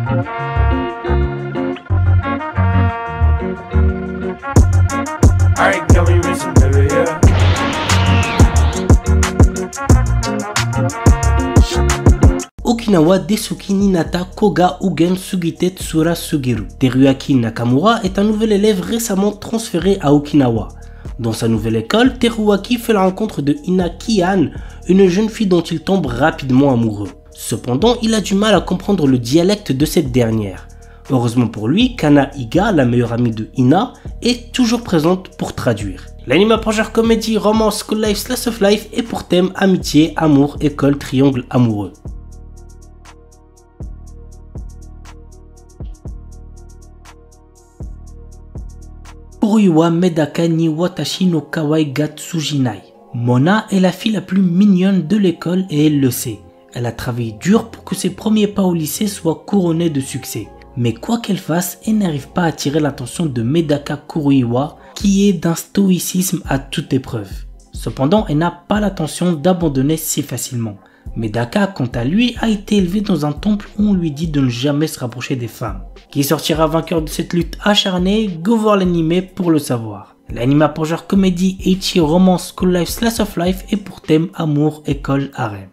Alright, girl, we racing, baby, yeah. Okinawa Daisuke Ninata Koga Ugen Sugite Tsura Sugiru. Teruaki Nakamura est un nouvel élève récemment transféré à Okinawa. Dans sa nouvelle école, Teruaki fait la rencontre de Ina Kian, une jeune fille dont il tombe rapidement amoureux. Cependant, il a du mal à comprendre le dialecte de cette dernière. Heureusement pour lui, Kana Iga, la meilleure amie de Ina, est toujours présente pour traduire. L'anime apprend genre comédie, romance, school life, slice of life et pour thème amitié, amour, école, triangle amoureux. Kuruiwa Medaka ni Watashi no Kawaii ga Tsujinai. Mona est la fille la plus mignonne de l'école et elle le sait. Elle a travaillé dur pour que ses premiers pas au lycée soient couronnés de succès. Mais quoi qu'elle fasse, elle n'arrive pas à attirer l'attention de Medaka Kuruiwa, qui est d'un stoïcisme à toute épreuve. Cependant, elle n'a pas l'intention d'abandonner si facilement. Medaka, quant à lui, a été élevé dans un temple où on lui dit de ne jamais se rapprocher des femmes. Qui sortira vainqueur de cette lutte acharnée? Go voir l'anime pour le savoir. L'anime a pour genre comédie, ecchi, romance, school life, slice of life et pour thème amour, école, harem.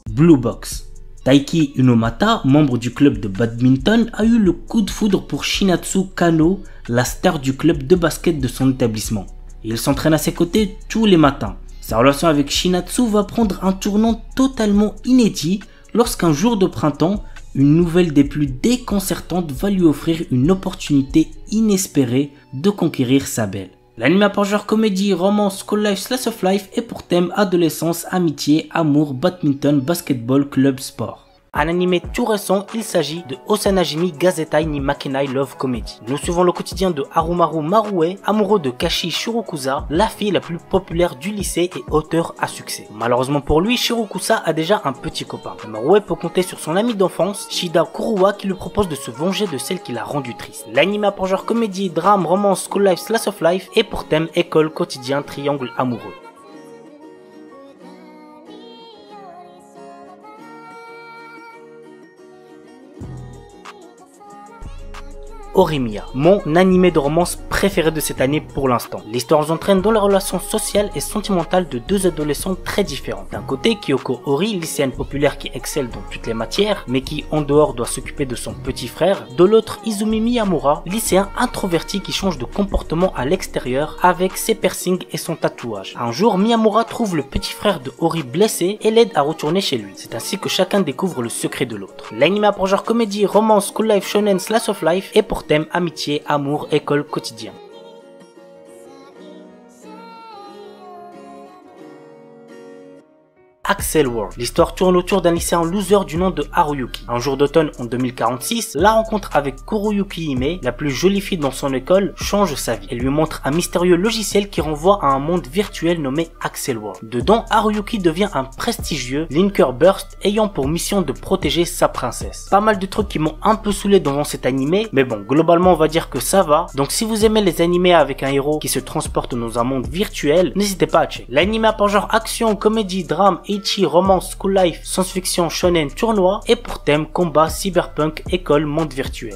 Blue Box. Taiki Unomata, membre du club de badminton, a eu le coup de foudre pour Shinatsu Kano, la star du club de basket de son établissement. Il s'entraîne à ses côtés tous les matins. Sa relation avec Shinatsu va prendre un tournant totalement inédit lorsqu'un jour de printemps, une nouvelle des plus déconcertantes va lui offrir une opportunité inespérée de conquérir sa belle. L'anime a pour genre comédie, romance, school life, slice of life et pour thème adolescence, amitié, amour, badminton, basketball, club, sport. Un anime tout récent, il s'agit de Osanajimi Gazetai ni Makenai Love Comedy. Nous suivons le quotidien de Harumaru Marue, amoureux de Kashi Shirokusa, la fille la plus populaire du lycée et auteur à succès. Malheureusement pour lui, Shirokusa a déjà un petit copain. Marue peut compter sur son ami d'enfance, Shida Kuruwa, qui lui propose de se venger de celle qui l'a rendu triste. L'anime a pour genre comédie, drame, romance, school life, slice of life et pour thème école, quotidien, triangle amoureux. Horimiya, mon animé de romance préféré de cette année pour l'instant. L'histoire nous entraîne dans la relation sociale et sentimentale de deux adolescents très différents. D'un côté, Kyoko Ori, lycéenne populaire qui excelle dans toutes les matières, mais qui en dehors doit s'occuper de son petit frère. De l'autre, Izumi Miyamura, lycéen introverti qui change de comportement à l'extérieur avec ses piercings et son tatouage. Un jour, Miyamura trouve le petit frère de Ori blessé et l'aide à retourner chez lui. C'est ainsi que chacun découvre le secret de l'autre. L'anime a pour genre comédie, romance, school life, shonen, slice of life et pour thème amitié, amour, école, quotidien. Axel World. L'histoire tourne autour d'un lycéen loser du nom de Haruyuki. Un jour d'automne en 2046, la rencontre avec Kuruyuki Hime, la plus jolie fille dans son école, change sa vie. Elle lui montre un mystérieux logiciel qui renvoie à un monde virtuel nommé Axel World. Dedans, Haruyuki devient un prestigieux Linker Burst ayant pour mission de protéger sa princesse. Pas mal de trucs qui m'ont un peu saoulé devant cet animé, mais bon, globalement on va dire que ça va. Donc si vous aimez les animés avec un héros qui se transporte dans un monde virtuel, n'hésitez pas à checker. L'anime a pour genre action, comédie, drame, ecchi, romance, school life, science-fiction, shonen, tournoi et pour thème combat, cyberpunk, école, monde virtuel.